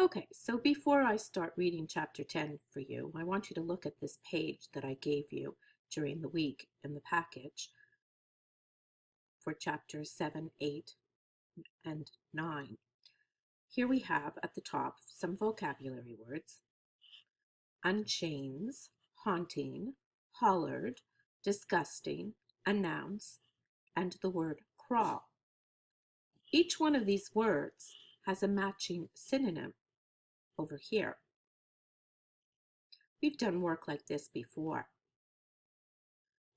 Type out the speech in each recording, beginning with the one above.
Okay, so before I start reading chapter 10 for you, I want you to look at this page that I gave you during the week in the package for chapters 7, 8, and 9. Here we have at the top some vocabulary words: unchains, haunting, hollered, disgusting, announce, and the word crawl. Each one of these words has a matching synonym over here. We've done work like this before.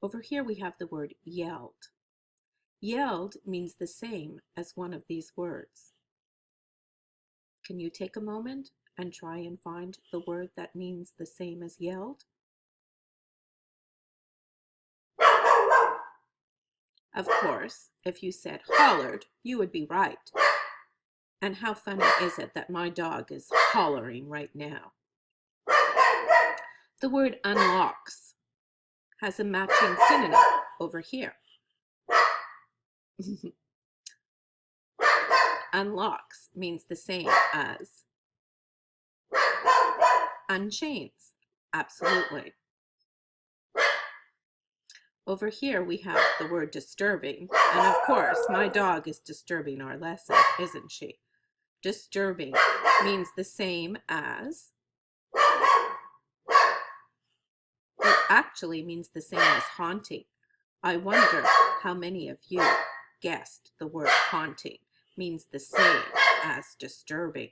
Over here we have the word yelled. Yelled means the same as one of these words. Can you take a moment and try and find the word that means the same as yelled? Of course, if you said hollered, you would be right. And how funny is it that my dog is hollering right now? The word unlocks has a matching synonym over here. Unlocks means the same as unchains. Absolutely. Over here we have the word disturbing, and of course my dog is disturbing our lesson, isn't she? Disturbing means the same as, it actually means the same as haunting. I wonder how many of you guessed the word haunting means the same as disturbing.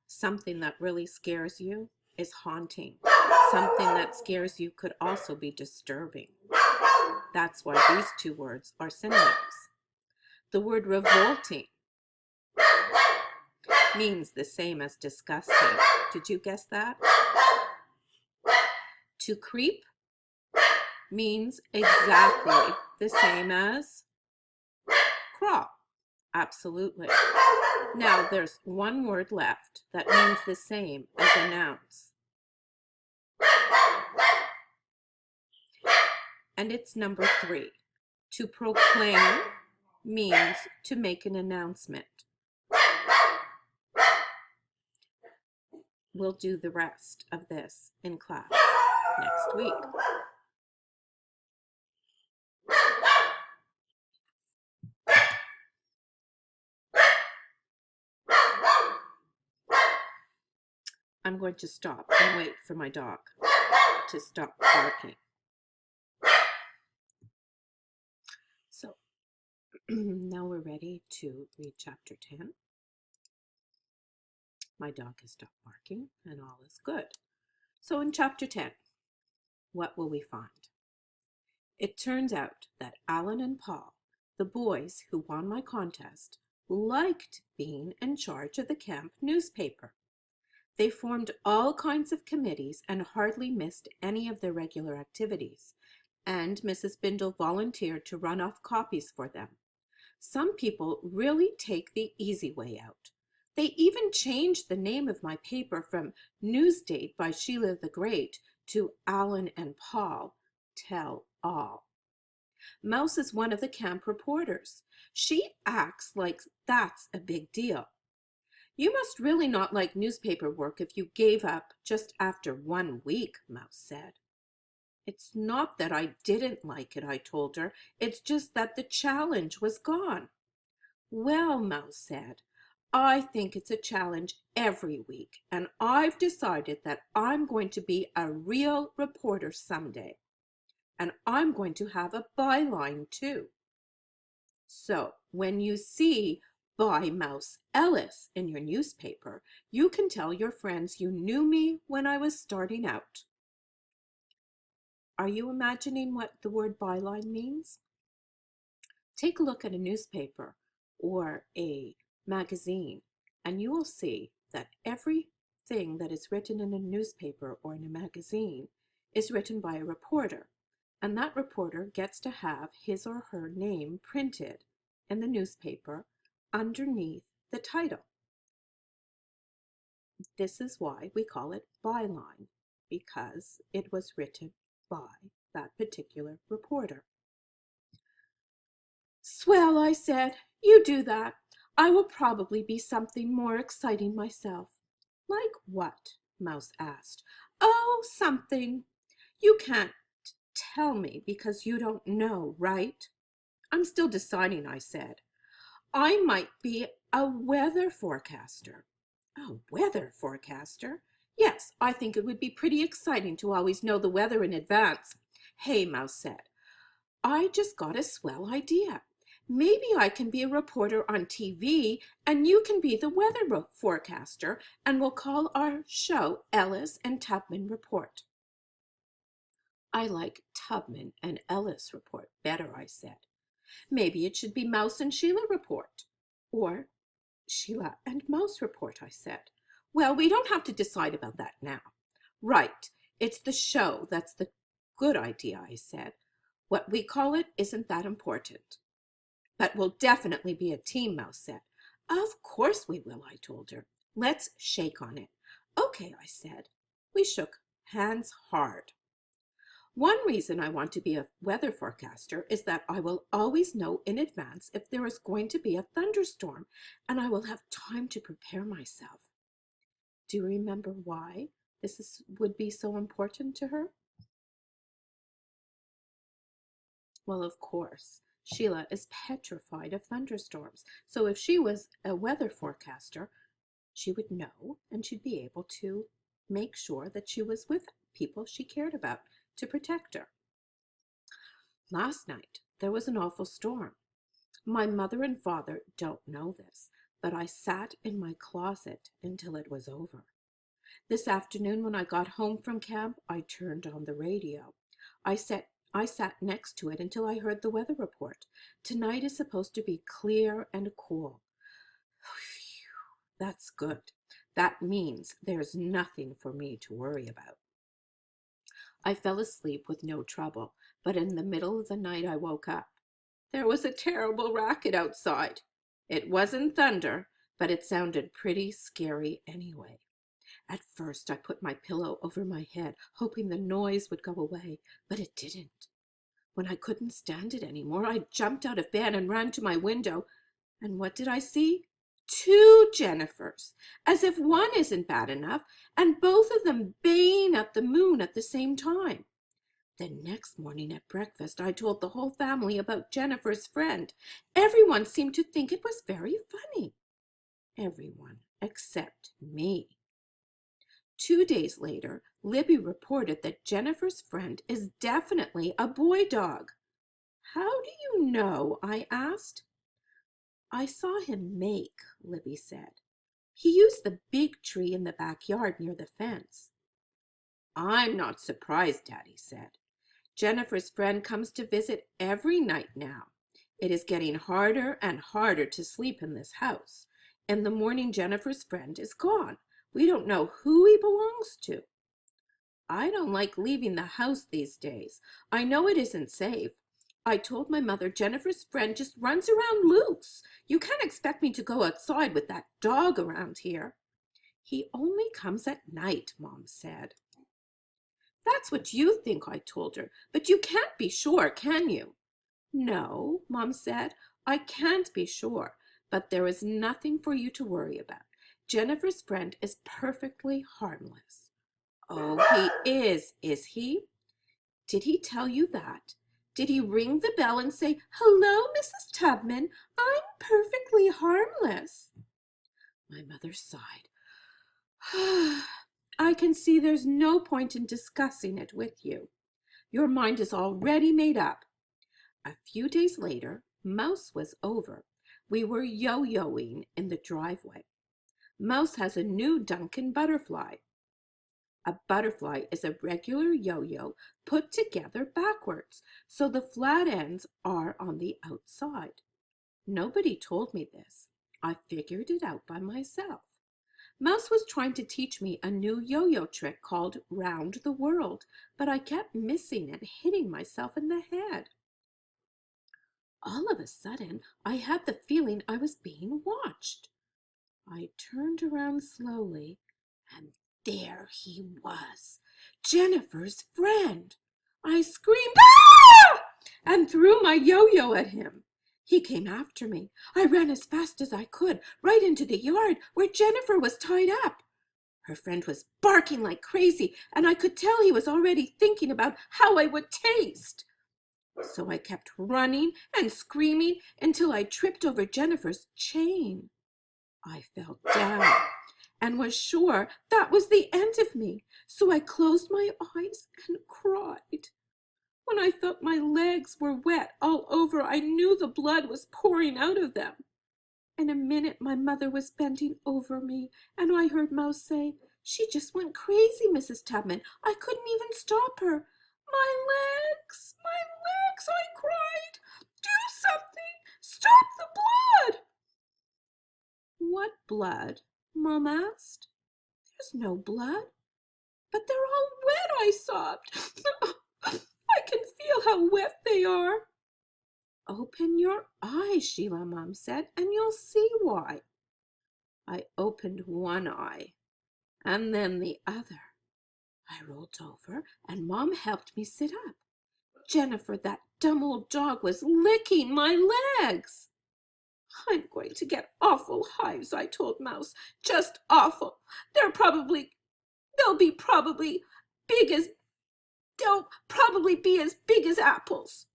Something that really scares you is haunting. Something that scares you could also be disturbing. That's why these two words are synonyms. The word revolting means the same as disgusting. Did you guess that? To creep means exactly the same as crawl. Absolutely. Now there's one word left that means the same as announce. And it's number 3. To proclaim means to make an announcement. We'll do the rest of this in class next week. I'm going to stop and wait for my dog to stop barking. So now we're ready to read chapter 10. My dog has stopped barking and all is good. So in chapter 10, what will we find? It turns out that Alan and Paul, the boys who won my contest, liked being in charge of the camp newspaper. They formed all kinds of committees and hardly missed any of their regular activities, and Mrs. Bindle volunteered to run off copies for them. Some people really take the easy way out. They even changed the name of my paper from Newsdate by Sheila the Great to Alan and Paul Tell All. Mouse is one of the camp reporters. She acts like that's a big deal. You must really not like newspaper work if you gave up just after 1 week, Mouse said. It's not that I didn't like it, I told her. It's just that the challenge was gone. Well, Mouse said, I think it's a challenge every week, and I've decided that I'm going to be a real reporter someday. And I'm going to have a byline too. So when you see by Mouse Ellis in your newspaper, you can tell your friends you knew me when I was starting out. Are you imagining what the word byline means? Take a look at a newspaper or a magazine, and you will see that everything that is written in a newspaper or in a magazine is written by a reporter, and that reporter gets to have his or her name printed in the newspaper underneath the title. This is why we call it byline, because it was written by that particular reporter. Swell, I said. You do that. I will probably be something more exciting myself. Like what? Mouse asked. Oh, something. You can't tell me because you don't know, right? I'm still deciding, I said. I might be a weather forecaster. A weather forecaster? Yes, I think it would be pretty exciting to always know the weather in advance. Hey, Mouse said, I just got a swell idea. Maybe I can be a reporter on TV and you can be the weather forecaster, and we'll call our show Ellis and Tubman Report. I like Tubman and Ellis Report better, I said. Maybe it should be Mouse and Sheila Report. Or Sheila and Mouse Report, I said. Well, we don't have to decide about that now. Right, it's the show that's the good idea, I said. What we call it isn't that important. But we'll definitely be a team, Mouse said. Of course we will, I told her. Let's shake on it. Okay, I said. We shook hands hard. One reason I want to be a weather forecaster is that I will always know in advance if there is going to be a thunderstorm, and I will have time to prepare myself. Do you remember why would be so important to her? Well, of course, Sheila is petrified of thunderstorms, so if she was a weather forecaster, she would know and she'd be able to make sure that she was with people she cared about to protect her. Last night, there was an awful storm. My mother and father don't know this, but I sat in my closet until it was over. This afternoon, when I got home from camp, I turned on the radio. I sat next to it until I heard the weather report. Tonight is supposed to be clear and cool. That's good. That means there's nothing for me to worry about. I fell asleep with no trouble, but in the middle of the night I woke up. There was a terrible racket outside. It wasn't thunder, but it sounded pretty scary anyway. At first I put my pillow over my head, hoping the noise would go away, but it didn't. When I couldn't stand it anymore, I jumped out of bed and ran to my window. And what did I see? 2 Jennifers, as if one isn't bad enough, and both of them baying at the moon at the same time. The next morning at breakfast, I told the whole family about Jennifer's friend. Everyone seemed to think it was very funny. Everyone except me. 2 days later, Libby reported that Jennifer's friend is definitely a boy dog. How do you know? I asked. I saw him make, Libby said. He used the big tree in the backyard near the fence. I'm not surprised, Daddy said. Jennifer's friend comes to visit every night now. It is getting harder and harder to sleep in this house. In the morning, Jennifer's friend is gone. We don't know who he belongs to. I don't like leaving the house these days. I know it isn't safe. I told my mother Jennifer's friend just runs around loose. You can't expect me to go outside with that dog around here. He only comes at night, Mom said. That's what you think, I told her, but you can't be sure, can you? No, Mom said, I can't be sure, but there is nothing for you to worry about. Jennifer's friend is perfectly harmless. Oh, he is he? Did he tell you that? Did he ring the bell and say, Hello, Mrs. Tubman, I'm perfectly harmless? My mother sighed. I can see there's no point in discussing it with you. Your mind is already made up. A few days later, Mouse was over. We were yo-yoing in the driveway. Mouse has a new Duncan butterfly. A butterfly is a regular yo-yo put together backwards, so the flat ends are on the outside. Nobody told me this. I figured it out by myself. Mouse was trying to teach me a new yo-yo trick called Round the World, but I kept missing and hitting myself in the head. All of a sudden, I had the feeling I was being watched. I turned around slowly, and there he was, Jennifer's friend. I screamed, "Ah!" and threw my yo-yo at him. He came after me. I ran as fast as I could, right into the yard where Jennifer was tied up. Her friend was barking like crazy, and I could tell he was already thinking about how I would taste. So I kept running and screaming until I tripped over Jennifer's chain. I fell down and was sure that was the end of me, so I closed my eyes and cried. When I felt my legs were wet all over, I knew the blood was pouring out of them. In a minute, my mother was bending over me, and I heard Mouse say, "She just went crazy, Mrs. Tubman. I couldn't even stop her." My legs, I cried. "Do something! Stop the blood!" "What blood?" Mom asked. "There's no blood." "But they're all wet," I sobbed. "I can feel how wet they are." "Open your eyes," Sheila, Mom said, "and you'll see why." I opened one eye and then the other. I rolled over and Mom helped me sit up. Jennifer, that dumb old dog, was licking my legs. "I'm going to get awful hives," I told Mouse. "Just awful. They'll probably big as they'll probably be as big as apples."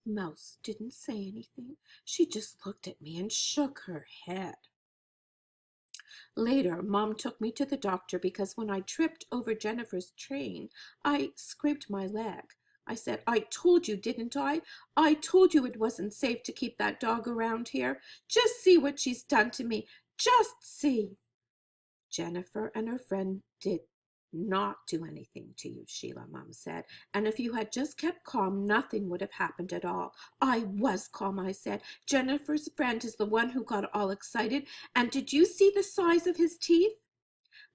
Mouse didn't say anything. She just looked at me and shook her head. Later, Mom took me to the doctor because when I tripped over Jennifer's train, I scraped my leg. I said, "I told you, didn't I? I told you it wasn't safe to keep that dog around here. Just see what she's done to me. Just see." "Jennifer and her friend did not do anything to you, Sheila," Mom said. "And if you had just kept calm, nothing would have happened at all." "I was calm," I said. "Jennifer's friend is the one who got all excited. And did you see the size of his teeth?"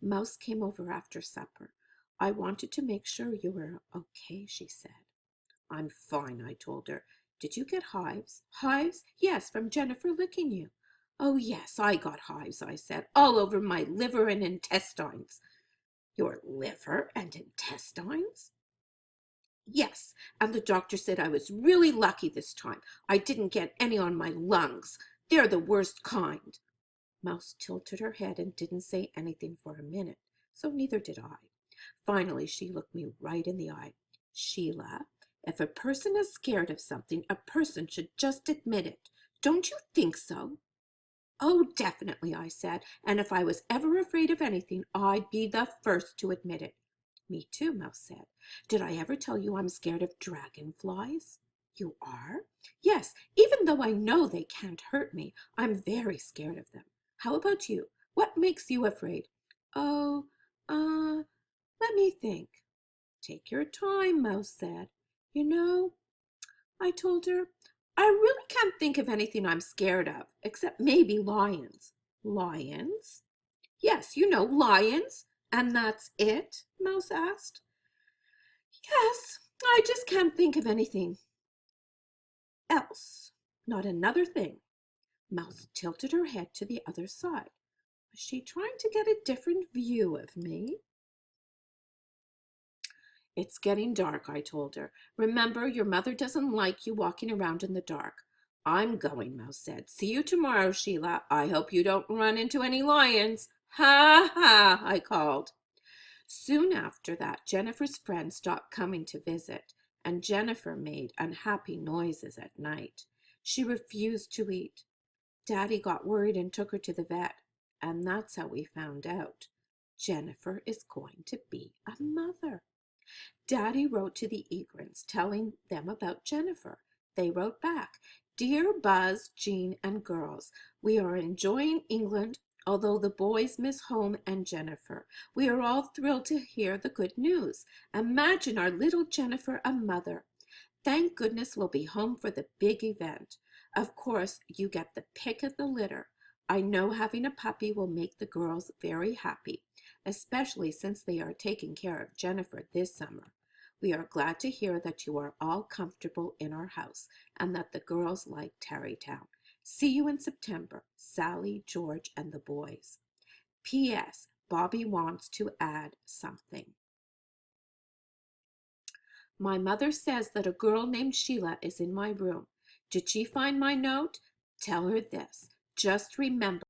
Mouse came over after supper. "I wanted to make sure you were okay," she said. "I'm fine," I told her. "Did you get hives?" "Hives? Yes, from Jennifer licking you." "Oh, yes, I got hives," I said, "all over my liver and intestines." "Your liver and intestines?" "Yes, and the doctor said I was really lucky this time. I didn't get any on my lungs. They're the worst kind." Mouse tilted her head and didn't say anything for a minute, so neither did I. Finally, she looked me right in the eye. "Sheila, if a person is scared of something, a person should just admit it. Don't you think so?" "Oh, definitely," I said, "and if I was ever afraid of anything, I'd be the first to admit it." "Me too," Mouse said. "Did I ever tell you I'm scared of dragonflies?" "You are?" "Yes, even though I know they can't hurt me, I'm very scared of them. How about you? What makes you afraid?" "Oh, let me think." "Take your time," Mouse said. "You know," I told her, "I really can't think of anything I'm scared of, except maybe lions." "Lions?" "Yes, you know, lions." "And that's it?" Mouse asked. "Yes, I just can't think of anything else. Not another thing." Mouse tilted her head to the other side. Was she trying to get a different view of me? "It's getting dark," I told her. "Remember, your mother doesn't like you walking around in the dark." "I'm going," Mouse said. "See you tomorrow, Sheila. I hope you don't run into any lions." "Ha, ha," I called. Soon after that, Jennifer's friend stopped coming to visit, and Jennifer made unhappy noises at night. She refused to eat. Daddy got worried and took her to the vet, and that's how we found out Jennifer is going to be a mother. Daddy wrote to the Egrons telling them about Jennifer. They wrote back, "Dear Buzz, Jean, and girls, we are enjoying England, although the boys miss home and Jennifer. We are all thrilled to hear the good news. Imagine our little Jennifer a mother. Thank goodness we'll be home for the big event. Of course, you get the pick of the litter. I know having a puppy will make the girls very happy, especially since they are taking care of Jennifer this summer. We are glad to hear that you are all comfortable in our house and that the girls like Tarrytown. See you in September. Sally, George, and the boys. P.S. Bobby wants to add something. My mother says that a girl named Sheila is in my room. Did she find my note? Tell her this. Just remember